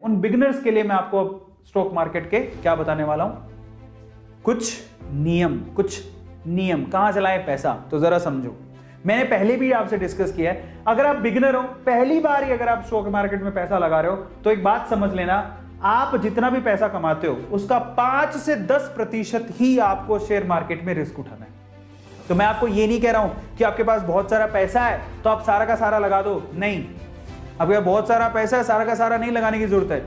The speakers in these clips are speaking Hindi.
उन बिगिनर्स के लिए मैं आपको स्टॉक मार्केट के क्या बताने वाला हूं, कुछ नियम कहां से लाएं पैसा, तो जरा समझो। मैंने पहले भी आपसे डिस्कस किया है, अगर आप बिगिनर हो, पहली बार ही अगर आप स्टॉक मार्केट में पैसा लगा रहे हो, तो एक बात समझ लेना, आप जितना भी पैसा कमाते हो उसका 5 से 10% ही आपको शेयर मार्केट में रिस्क उठाना है। तो मैं आपको ये नहीं कह रहा हूं कि आपके पास बहुत सारा पैसा है तो आप सारा का सारा लगा दो, नहीं। आपके बहुत सारा पैसा है, सारा का सारा नहीं लगाने की जरूरत है।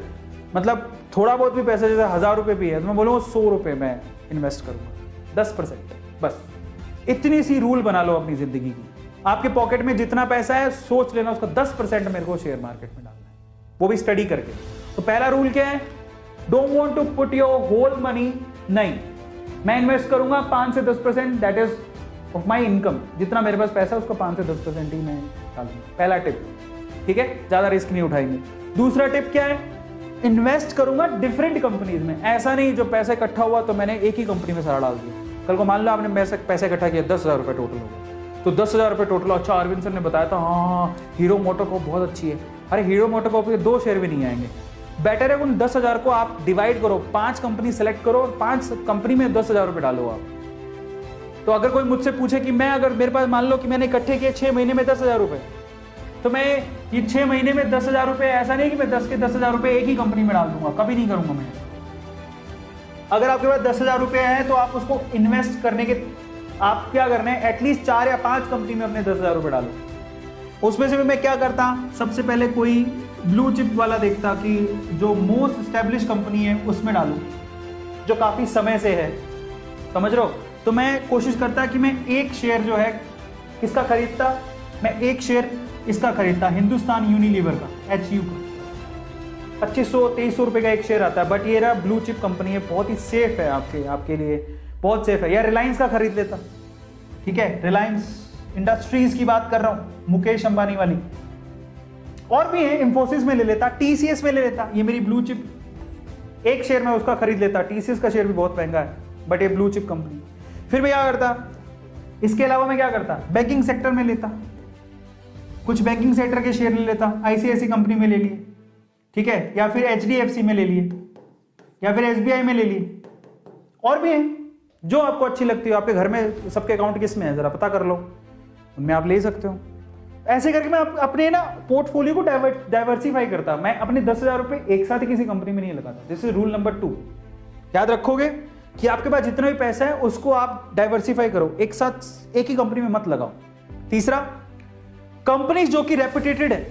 मतलब थोड़ा बहुत भी पैसा, जैसे 1000 रुपए भी है तो मैं बोलूंगा 100 रुपए मैं इन्वेस्ट करूंगा, 10%, बस इतनी सी रूल बना लो अपनी जिंदगी की। आपके पॉकेट में जितना पैसा है सोच लेना उसका 10% मेरे को शेयर मार्केट में डालना है, वो भी स्टडी करके। तो पहला रूल क्या है, don't want to put your whole money, नहीं, मैं इन्वेस्ट करूंगा 5 से 10%, that is of my income. जितना मेरे पास पैसा है उसका 5 से 10% ही मैं डालूंगा, पहला टिप, ठीक है, ज्यादा रिस्क नहीं उठाएंगे। दूसरा टिप क्या है, इन्वेस्ट करूंगा डिफरेंट कंपनीज में। ऐसा नहीं जो पैसा इकट्ठा हुआ तो मैंने एक ही कंपनी में सारा डाल दिया। कल को मान लो आपने पैसा इकट्ठा किया, 10,000 रुपए टोटल हो गया, तो 10,000 रुपए टोटल। अच्छा, अरविंद सर ने बताया था हाँ हीरो मोटोकॉर्प बहुत अच्छी है। अरे हीरो मोटोकॉर्प के 2 शेयर भी नहीं आएंगे। बेटर है उन 10,000 को आप डिवाइड करो, 5 कंपनी सेलेक्ट करो और 5 कंपनी में 10,000 रुपए डालो आप। तो अगर कोई मुझसे पूछे कि मैं, अगर मेरे पास मान लो कि मैंने इकट्ठे किए 6 महीने में 10,000 रुपए, तो मैं ये 6 महीने में 10,000 रुपए, ऐसा नहीं कि मैं 10 के 10,000 रुपए एक ही कंपनी में डाल दूंगा, कभी नहीं करूंगा मैं। अगर आपके पास 10,000 रुपए है तो आप उसको इन्वेस्ट करने के, आप क्या करना है, एटलीस्ट 4 या 5 कंपनी में अपने 10,000 रुपए डालो। उसमें से भी मैं क्या करता, सबसे पहले कोई ब्लू चिप वाला देखता कि जो मोस्ट एस्टेब्लिश कंपनी है उसमें डालूं, जो काफी समय से है, समझ रहे हो। तो मैं कोशिश करता कि मैं एक शेयर जो है किसका खरीदता, मैं एक शेयर इसका खरीदता, हिंदुस्तान यूनिलीवर का, HU का। 2500-2300 रुपए का एक शेयर आता है, बट ये रहा ब्लू चिप कंपनी है, बहुत ही सेफ है आपके लिए, बहुत सेफ है। या रिलायंस का खरीद लेता, ठीक है, रिलायंस इंडस्ट्रीज की बात कर रहा हूं, मुकेश अंबानी वाली। और भी है, इंफोसिस में ले लेता, TCS में ले लेता, ये मेरी ब्लू चिप, एक शेयर में उसका खरीद लेता। TCS का शेयर भी बहुत महंगा है, बट ये ब्लू चिप कंपनी। फिर मैं क्या करता, इसके अलावा मैं क्या करता, बैंकिंग सेक्टर में लेता, कुछ बैंकिंग सेक्टर के शेयर ले लेता, ICICI कंपनी में ले लिए, ठीक है, या फिर HDFC में ले लिए, या फिर SBI में ले लिए। और भी है जो आपको अच्छी लगती हो, आपके घर में सबके अकाउंट किस में है जरा पता कर लो, उनमें आप ले सकते हो। ऐसे करके मैं अपने ना पोर्टफोलियो को डाइवर्सिफाई करता। मैं अपने 10,000 रुपए एक साथ ही किसी कंपनी में नहीं लगाता। This is rule number 2। याद रखोगे कि आपके पास जितना भी पैसा है उसको आप डाइवर्सिफाई करो, एक साथ एक ही कंपनी में मत लगाओ। तीसरा, कंपनीज जो कि रेपुटेटेड है,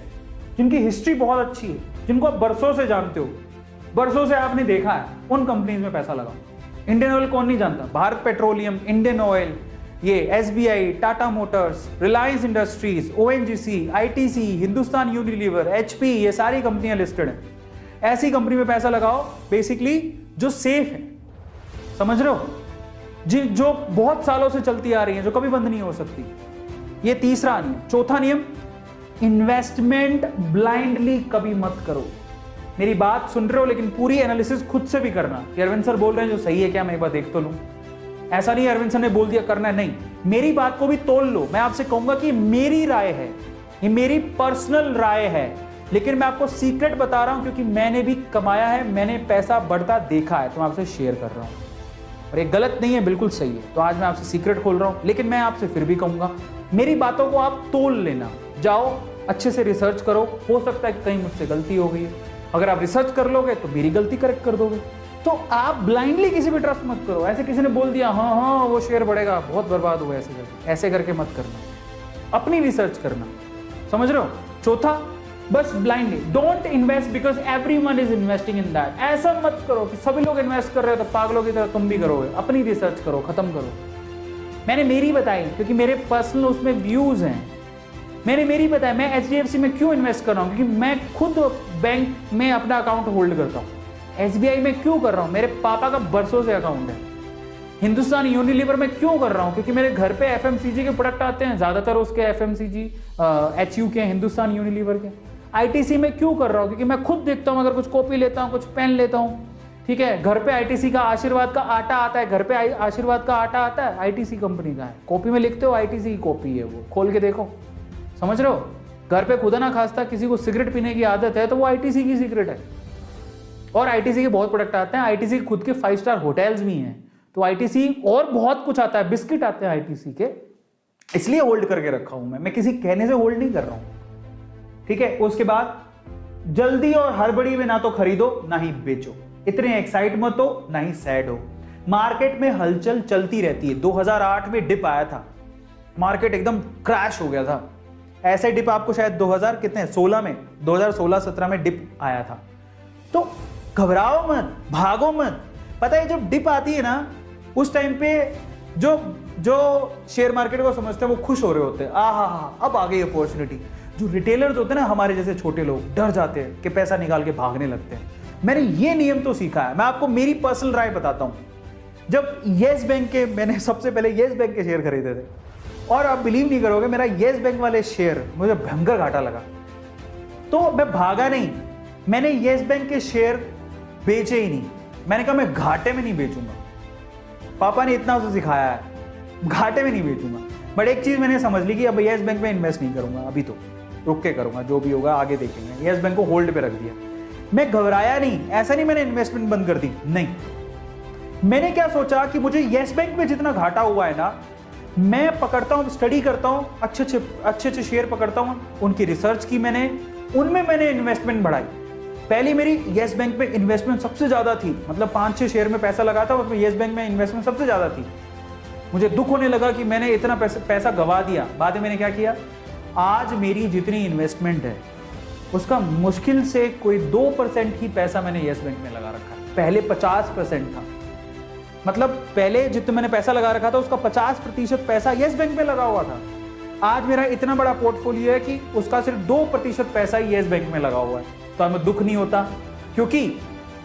जिनकी हिस्ट्री बहुत अच्छी है, जिनको आप बरसों से जानते हो, बरसों से आपने देखा है, उन कंपनीज में पैसा लगाओ। इंडियन ऑयल कौन नहीं जानता, भारत पेट्रोलियम, इंडियन ऑयल, ये SBI, Tata Motors, Reliance industries, ONGC, ITC, Hindustan Unilever, HP, ये सारी कंपनियां लिस्टेड हैं। ऐसी कंपनी में पैसा लगाओ बेसिकली जो सेफ है, समझ रहे हो, जो बहुत सालों से चलती आ रही है, जो कभी बंद नहीं हो सकती। ये तीसरा नियम। चौथा नियम, इन्वेस्टमेंट ब्लाइंडली कभी मत करो। मेरी बात सुन रहे हो लेकिन पूरी एनालिसिस खुद से भी करना। अरविंद सर बोल रहे हैं जो सही है क्या, मैं एक बार देख तो लूं। ऐसा नहीं अरविंद सर ने बोल दिया करना है, नहीं, मेरी बात को भी तोल लो। मैं आपसे कहूंगा कि मेरी राय है, ये मेरी पर्सनल राय है, लेकिन मैं आपको सीक्रेट बता रहा हूं क्योंकि मैंने भी कमाया है, मैंने पैसा बढ़ता देखा है, तो मैं आपसे शेयर कर रहा हूं। और ये गलत नहीं है, बिल्कुल सही है। तो आज मैं आपसे सीक्रेट खोल रहा हूं, लेकिन मैं आपसे फिर भी कहूंगा मेरी बातों को आप तोल लेना, जाओ अच्छे से रिसर्च करो। हो सकता है कि कहीं मुझसे गलती हो गई है, अगर आप रिसर्च कर लोगे तो मेरी गलती करेक्ट कर दोगे। तो आप ब्लाइंडली किसी पे ट्रस्ट मत करो। ऐसे किसी ने बोल दिया हाँ हाँ वो शेयर बढ़ेगा, बहुत बर्बाद हुआ, ऐसे करके मत करना, अपनी रिसर्च करना, समझ रहे हो। चौथा, बस blindly don't invest because everyone is investing in that. ऐसा मत करो कि सभी लोग इन्वेस्ट कर रहे हो तो पागलों की तरह तुम भी करोगे। अपनी रिसर्च करो, खत्म करो। मैंने मेरी बताई क्योंकि मेरे पर्सनल उसमें व्यूज हैं, मैंने मेरी बताया। मैं HDFC में क्यों इन्वेस्ट कर रहा हूँ, क्योंकि मैं खुद बैंक में अपना अकाउंट होल्ड करता हूँ। SBI में क्यों कर रहा हूँ, मेरे पापा का बरसों से अकाउंट है। हिंदुस्तान यूनिलीवर में क्यों कर रहा हूँ, क्योंकि मेरे घर पे FMCG के प्रोडक्ट आते हैं, ज्यादातर उसके FMCG HU के, हिंदुस्तान यूनिलीवर के। ITC में क्यों कर रहा हूँ, क्योंकि मैं खुद देखता हूँ, अगर कुछ कॉपी लेता हूँ, कुछ पेन लेता हूँ, ठीक है, घर पे ITC का आशीर्वाद का आटा आता है, घर पे आशीर्वाद का आटा आता है, ITC कंपनी का है। कॉपी में लिखते हो ITC की कॉपी है, वो खोल के देखो, समझ रहे हो। घर पे खुदा ना खास्ता किसी को सिगरेट पीने की आदत है तो वो ITC की सिगरेट है, और आईटीसी के बहुत प्रोडक्ट आते हैं, आईटीसी के खुद के 5 स्टार होटल्स भी हैं, तो आईटीसी और बहुत कुछ आता है, बिस्किट आते हैं आईटीसी के, इसलिए होल्ड करके रखा हूं मैं किसी कहने से होल्ड नहीं कर रहा हूं, ठीक है। उसके बाद जल्दी और हड़बड़ी में ना तो खरीदो ना ही बेचो, इतने एक्साइट मत हो ना ही सैड हो। मार्केट में हलचल चलती रहती है। 2008 में डिप आया था, मार्केट एकदम क्रैश हो गया था। ऐसे डिप आपको शायद 2000 कितने 16 में 2016-17 में डिप आया था। तो घबराओ मत, भागो मत। पता है जब डिप आती है ना, उस टाइम पे जो शेयर मार्केट को समझते हैं वो खुश हो रहे होते हैं, आहा अब आ गई अपॉर्चुनिटी। जो रिटेलर्स होते हैं ना, हमारे जैसे छोटे लोग डर जाते हैं कि पैसा निकाल के भागने लगते हैं। मैंने ये नियम तो सीखा है। मैं आपको मेरी पर्सनल राय बताता हूं। जब येस बैंक के, मैंने सबसे पहले येस बैंक के शेयर खरीदे थे, और आप बिलीव नहीं करोगे, मेरा येस बैंक वाले शेयर मुझे भयंकर घाटा लगा। तो मैं भागा नहीं, मैंने येस बैंक के शेयर बेचे ही नहीं। मैंने कहा मैं घाटे में नहीं बेचूंगा, पापा ने इतना उसे सिखाया है, घाटे में नहीं बेचूंगा। बट एक चीज मैंने समझ ली कि अब येस बैंक में इन्वेस्ट नहीं करूंगा, अभी तो रुक के करूंगा, जो भी होगा आगे देखेंगे। येस बैंक को होल्ड पे रख दिया। मैं घबराया नहीं, ऐसा नहीं मैंने इन्वेस्टमेंट बंद कर दी, नहीं। मैंने क्या सोचा कि मुझे येस बैंक में जितना घाटा हुआ है ना, मैं पकड़ता हूं, स्टडी करता हूं, अच्छे शेयर पकड़ता हूं, उनकी रिसर्च की मैंने, उनमें मैंने इन्वेस्टमेंट बढ़ाई। पहली मेरी येस बैंक में इन्वेस्टमेंट सबसे ज्यादा थी, मतलब 5-6 शेयर में पैसा लगा था, उसमें येस बैंक में इन्वेस्टमेंट सबसे ज्यादा थी। मुझे दुख होने लगा कि मैंने इतना पैसा गवा दिया। बाद में मैंने क्या किया, आज मेरी जितनी इन्वेस्टमेंट है उसका मुश्किल से कोई 2% ही पैसा मैंने येस बैंक में लगा रखा है। पहले 50% था, मतलब पहले जितना मैंने पैसा लगा रखा था उसका 50% पैसा येस बैंक में लगा हुआ था। आज मेरा इतना बड़ा पोर्टफोलियो है कि उसका सिर्फ 2% पैसा ही येस बैंक में लगा हुआ है। तो हमें दुख नहीं होता, क्योंकि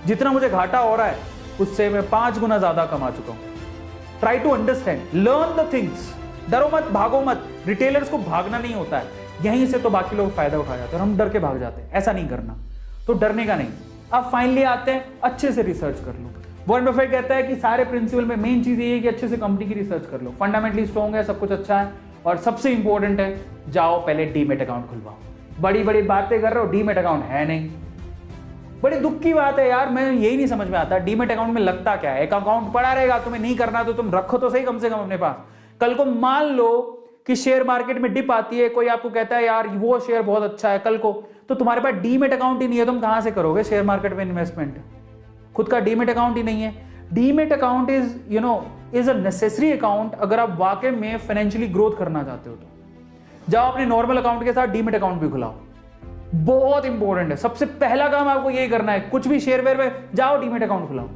जितना मुझे घाटा हो रहा है उससे मैं 5 गुना ज्यादा कमा चुका हूं। Try to understand, learn the things. डरो मत, भागो मत। रिटेलर्स को भागना नहीं होता है, यहीं से तो बाकी लोग फायदा उठा जाते हैं और हम डर के भाग जाते हैं। ऐसा नहीं करना, तो डरने का नहीं। अब फाइनली आते हैं, अच्छे से रिसर्च कर लो। वॉरेन बफेट कहता है कि सारे प्रिंसिपल में मेन चीज ये है कि अच्छे से कंपनी की रिसर्च कर लो, फंडामेंटली स्ट्रॉन्ग है, सब कुछ अच्छा है, और सबसे इंपॉर्टेंट है जाओ पहले डीमेट अकाउंट खुलवाओ। बड़ी बड़ी बातें कर रहे हो, डीमेट अकाउंट है नहीं। बड़ी दुख की बात है यार, मैं यही नहीं समझ में आता डीमेट अकाउंट में लगता क्या है। एक अकाउंट पड़ा रहेगा, तुम्हें नहीं करना तो तुम रखो तो सही कम से कम अपने पास। कल को मान लो कि शेयर मार्केट में डिप आती है, कोई आपको कहता है यार वो शेयर बहुत अच्छा है, कल को तो तुम्हारे पास डीमेट अकाउंट ही नहीं है, तुम कहां से करोगे शेयर मार्केट में इन्वेस्टमेंट। खुद का डीमेट अकाउंट ही नहीं है। Demat account is a necessary account अगर आप वाकई में फाइनेंशियली ग्रोथ करना चाहते हो। तो जाओ अपने नॉर्मल अकाउंट के साथ डीमेट अकाउंट भी खुलाओ, बहुत इंपॉर्टेंट है। सबसे पहला काम आपको यही करना है, कुछ भी शेयर वेयर में जाओ डीमेट अकाउंट खुलाओ।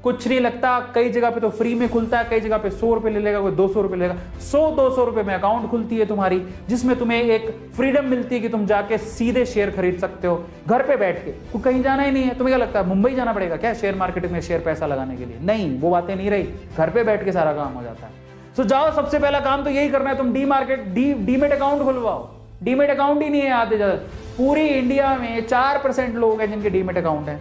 कुछ नहीं लगता, कई जगह पे तो फ्री में खुलता है, कई जगह पे 100 रुपए ले लेगा, कोई 200 रुपए लेगा। 100-200 रुपए में अकाउंट खुलती है तुम्हारी, जिसमें तुम्हें एक फ्रीडम मिलती है कि तुम जाके सीधे शेयर खरीद सकते हो घर पे बैठ के। तो कहीं जाना ही नहीं है। तुम्हें क्या लगता है मुंबई जाना पड़ेगा क्या शेयर मार्केट में शेयर पैसा लगाने के लिए? नहीं, वो बातें नहीं रही, घर पे बैठ के सारा काम हो जाता है। तो जाओ, सबसे पहला काम तो यही करना है, तुम डीमेट अकाउंट खुलवाओ। डीमेट अकाउंट ही नहीं है आते ज्यादा, पूरी इंडिया में 4% लोग हैं जिनके डीमेट अकाउंट है।